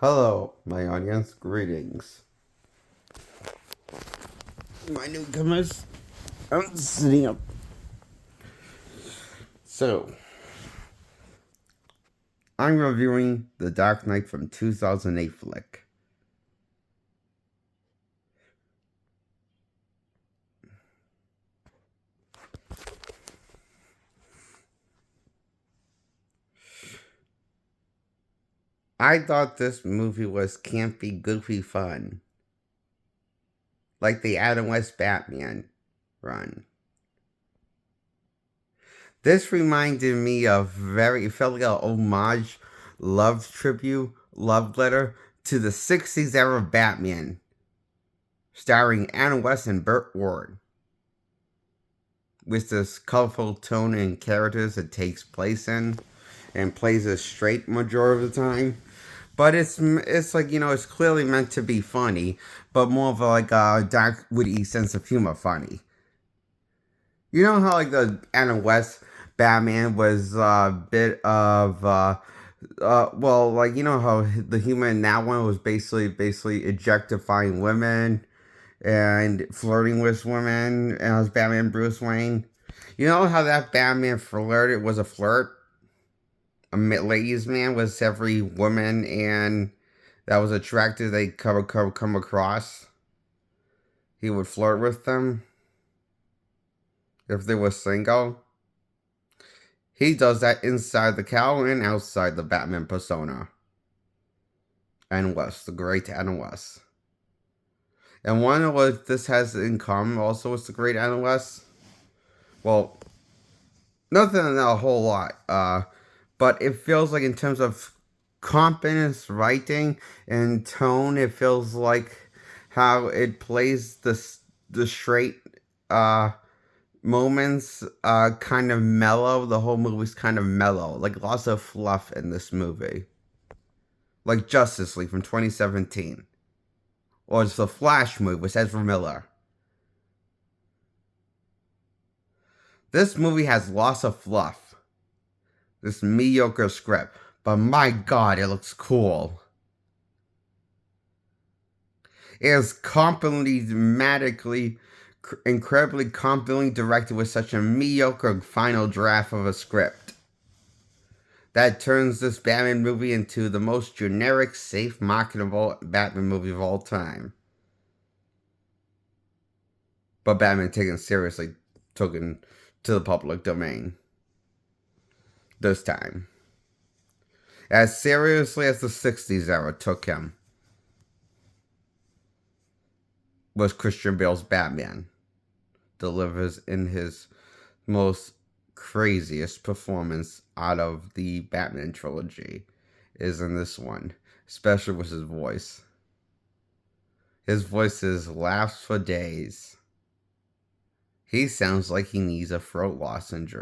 Hello, my audience. Greetings. My newcomers. I'm sitting up. So, I'm reviewing The Dark Knight from 2008 flick. I thought this movie was campy, goofy fun. Like the Adam West Batman run. This reminded me of it felt like an homage, love tribute, love letter to the 60s era Batman, starring Adam West and Burt Ward. With this colorful tone and characters it takes place in, and plays a straight majority of the time. But it's like, it's clearly meant to be funny, but more of like a dark, witty sense of humor funny. You know how like the Adam West Batman was a bit of well, like, you know how the humor in that one was basically objectifying women and flirting with women, and it was Batman Bruce Wayne. You know how that Batman flirted was a flirt? A ladies' man was every woman and that was attractive they come across. He would flirt with them if they were single. He does that inside the cowl and outside the Batman persona. And West, the great Adam West. And one of what this has in common also with the great Adam West, well, nothing a whole lot. But it feels like in terms of confidence, writing, and tone, it feels like how it plays the straight moments kind of mellow. The whole movie's kind of mellow, like lots of fluff in this movie, like Justice League from 2017, or it's the Flash movie with Ezra Miller. This movie has lots of fluff. This mediocre script, but my god, it looks cool. It is competently, dramatically, incredibly competently directed with such a mediocre final draft of a script that turns this Batman movie into the most generic, safe, marketable Batman movie of all time. But Batman taken seriously, taken to the public domain. This time. As seriously as the 60s era took him was Christian Bale's Batman. Delivers in his most craziest performance out of the Batman trilogy is in this one, especially with his voice. His voice is laughs for days. He sounds like he needs a throat lozenge.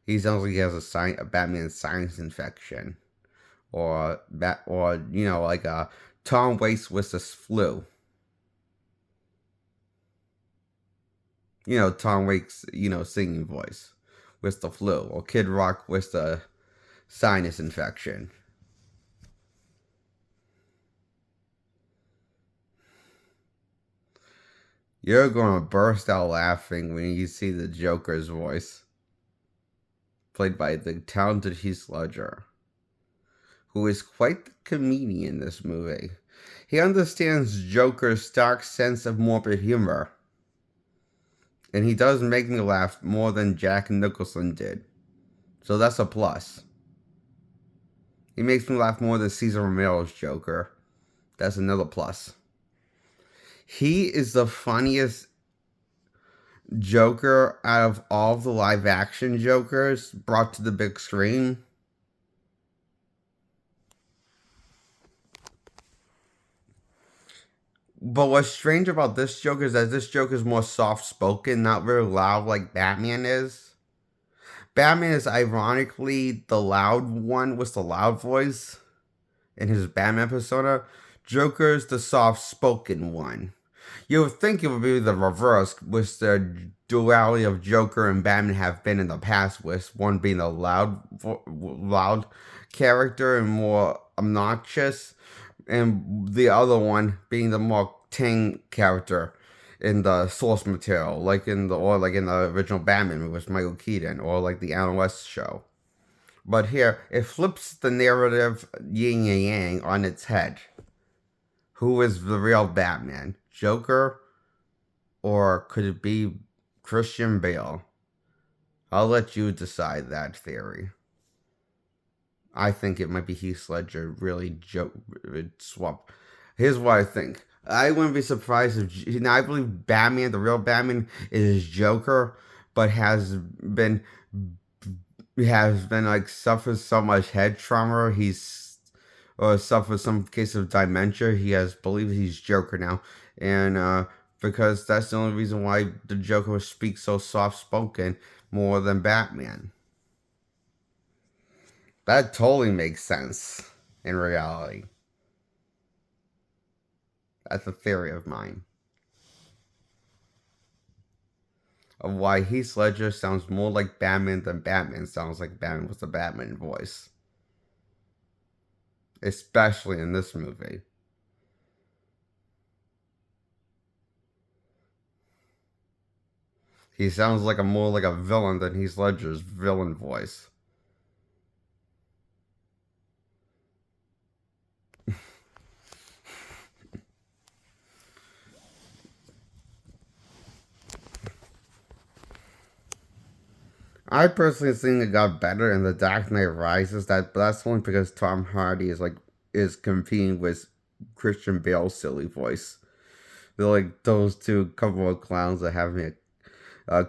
He sounds like he has a Batman sinus infection, or like a Tom Waits with the flu. Tom Waits, singing voice with the flu, or Kid Rock with the sinus infection. You're going to burst out laughing when you see the Joker's voice, played by the talented Heath Ledger, who is quite the comedian in this movie. He understands Joker's stark sense of morbid humor, and he does make me laugh more than Jack Nicholson did. So that's a plus. He makes me laugh more than Cesar Romero's Joker. That's another plus. He is the funniest Joker out of all of the live action Jokers brought to the big screen. But what's strange about this Joker is that this Joker is more soft-spoken, not very loud like Batman is. Batman is ironically the loud one with the loud voice in his Batman persona. Joker is the soft-spoken one. You would think it would be the reverse, with the duality of Joker and Batman have been in the past, with one being a loud character and more obnoxious. and the other one being the more tame character in the source material, like in the original Batman movie with Michael Keaton, or like the Alan West show. But here, it flips the narrative yin and yang on its head. Who is the real Batman? Joker, or could it be Christian Bale? I'll let you decide that theory. I think it might be Heath Ledger really swap. Here's what I think. I wouldn't be surprised if now I believe Batman, the real Batman, is Joker, but has been like suffers so much head trauma. He's or suffers some case of dementia. He has believes he's Joker now, and because that's the only reason why the Joker speaks so soft spoken more than Batman. That totally makes sense in reality. That's a theory of mine. Of why Heath Ledger sounds more like Batman than Batman sounds like Batman with the Batman voice. Especially in this movie. He sounds like more like a villain than Heath Ledger's villain voice. I personally think it got better in The Dark Knight Rises. That's only because Tom Hardy is competing with Christian Bale's silly voice. They're like those two couple of clowns that have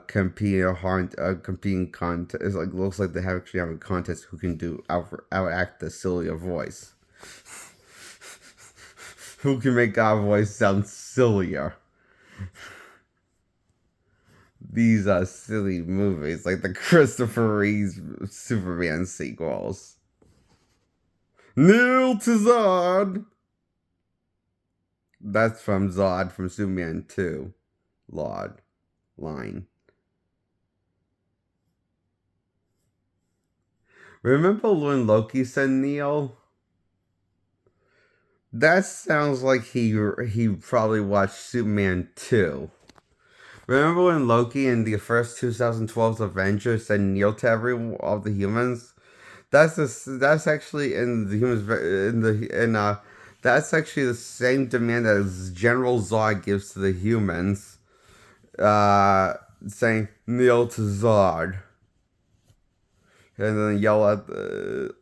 competing contest. It's like looks like they actually have a contest who can outact the sillier voice. Who can make our voice sound sillier? These are silly movies, like the Christopher Reeve Superman sequels. Neil to Zod! That's from Zod from Superman 2. Lord. Line. Remember when Loki said Neil? That sounds like he probably watched Superman 2. Remember when Loki in the first 2012's Avengers said kneel to all the humans? That's actually in the humans that's actually the same demand as General Zod gives to the humans, saying kneel to Zod, and then yell at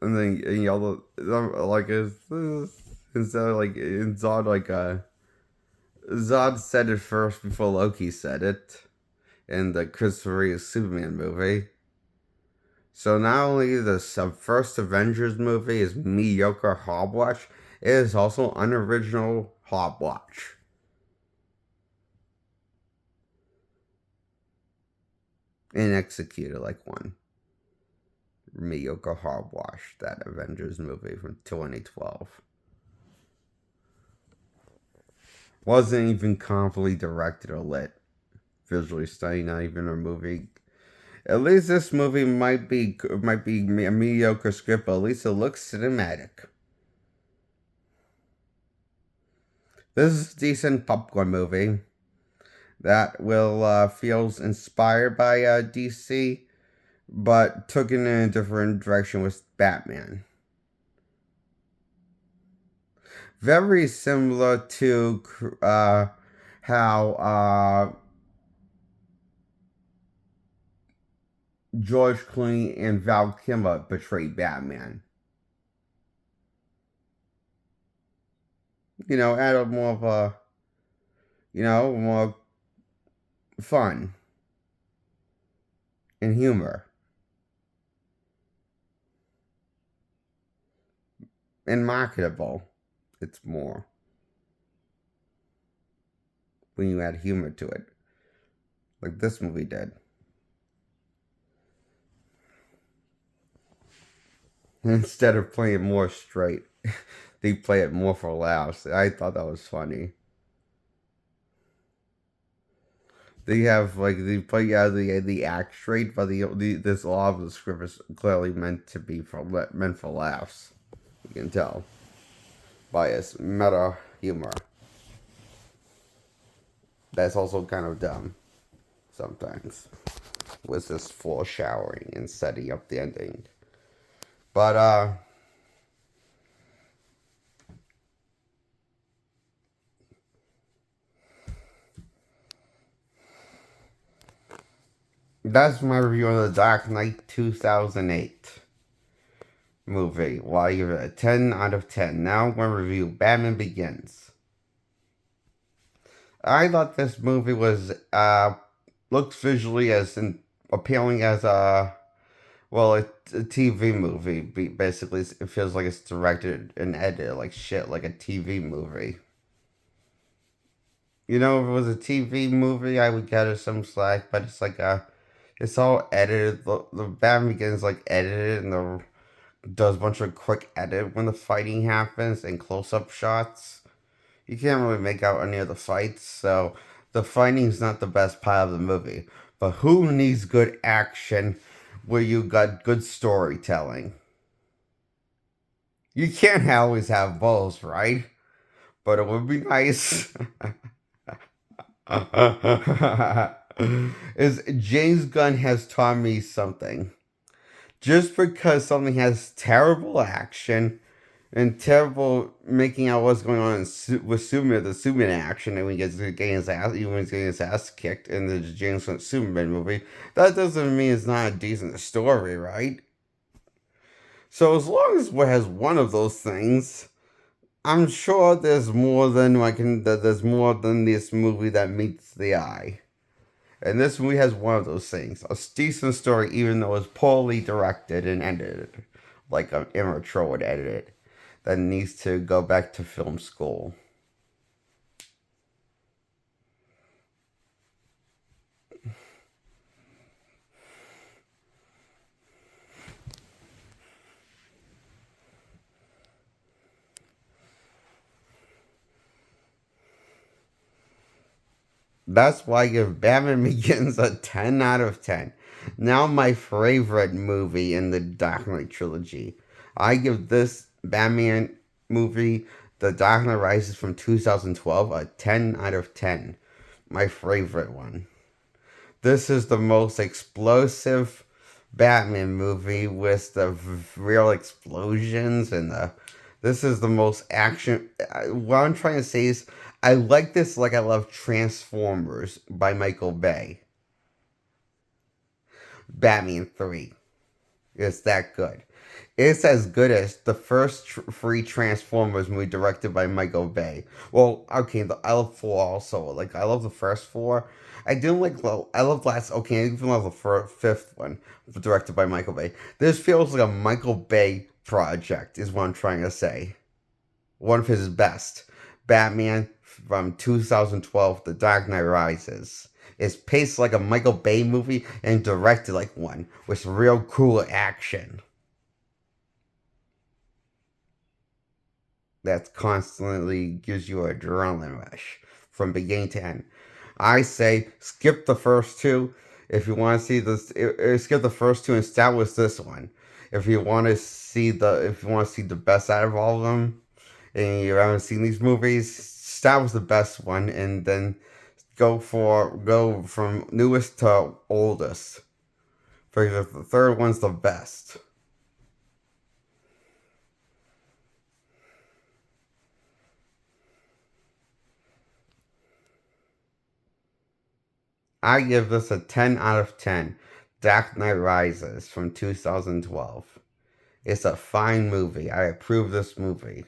and then yell like instead of like in Zod Zod said it first before Loki said it in the Christopher Reeve Superman movie. So not only the first Avengers movie is mediocre hogwash, it is also unoriginal hogwash. And executed like one. Mediocre hogwash, that Avengers movie from 2012. Wasn't even confidently directed or lit. Visually stunning, not even a movie. At least this movie might be a mediocre script, but at least it looks cinematic. This is a decent popcorn movie that feels inspired by DC, but took it in a different direction with Batman. Very similar to how George Clooney and Val Kilmer portrayed Batman. Add more of more fun and humor and marketable. It's more when you add humor to it, like this movie did. Instead of playing it more straight, they play it more for laughs. I thought that was funny. They have they play the act straight, but this a lot of the script is clearly meant for laughs. You can tell. by its meta humor. That's also kind of dumb sometimes, with this foreshadowing and setting up the ending. But that's my review of the Dark Knight 2008 movie. Well, I give it a 10 out of 10. Now I'm going to review Batman Begins. I thought this movie was looks visually as appealing as a TV movie. Basically, it feels like it's directed and edited like shit, like a TV movie. You know, if it was a TV movie, I would get it some slack, but it's all edited. The Batman Begins like edited and does a bunch of quick edit when the fighting happens and close up shots. You can't really make out any of the fights, so the fighting's not the best part of the movie. But who needs good action where you got good storytelling? You can't always have both, right? But it would be nice. Is James Gunn has taught me something. Just because something has terrible action and terrible making out what's going on with Superman, the Superman action, and when he gets getting his ass, even when he's getting his ass kicked in the James Gunn Superman movie, that doesn't mean it's not a decent story, right? So as long as it has one of those things, I'm sure there's more than there's more than this movie that meets the eye. And this movie has one of those things. A decent story, even though it's poorly directed and edited. Like an immature would edit it. That needs to go back to film school. That's why I give Batman Begins a 10 out of 10. Now my favorite movie in the Dark Knight trilogy. I give this Batman movie, The Dark Knight Rises from 2012, a 10 out of 10. My favorite one. This is the most explosive Batman movie with the real explosions and the. This is the most action. What I'm trying to say is, I like this like I love Transformers by Michael Bay. Batman 3. It's that good. It's as good as the first free Transformers movie directed by Michael Bay. Well, okay, I love 4 also. Like, I love the first 4. I didn't like, I love last, okay, I even love the fifth one directed by Michael Bay. This feels like a Michael Bay project, is what I'm trying to say. One of his best. Batman from 2012, The Dark Knight Rises. It's paced like a Michael Bay movie and directed like one, with real cool action. That constantly gives you an adrenaline rush from beginning to end. I say skip the first two if you want to see this. Skip the first two and start with this one. If you want to see the best out of all of them, and you haven't seen these movies, start with the best one and then go from newest to oldest. Because the third one's the best. I give this a 10 out of 10. Dark Knight Rises from 2012. It's a fine movie. I approve this movie.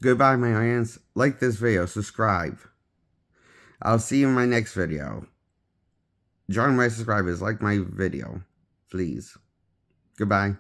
Goodbye, my audience. Like this video, subscribe. I'll see you in my next video. Join my subscribers, like my video, please. Goodbye.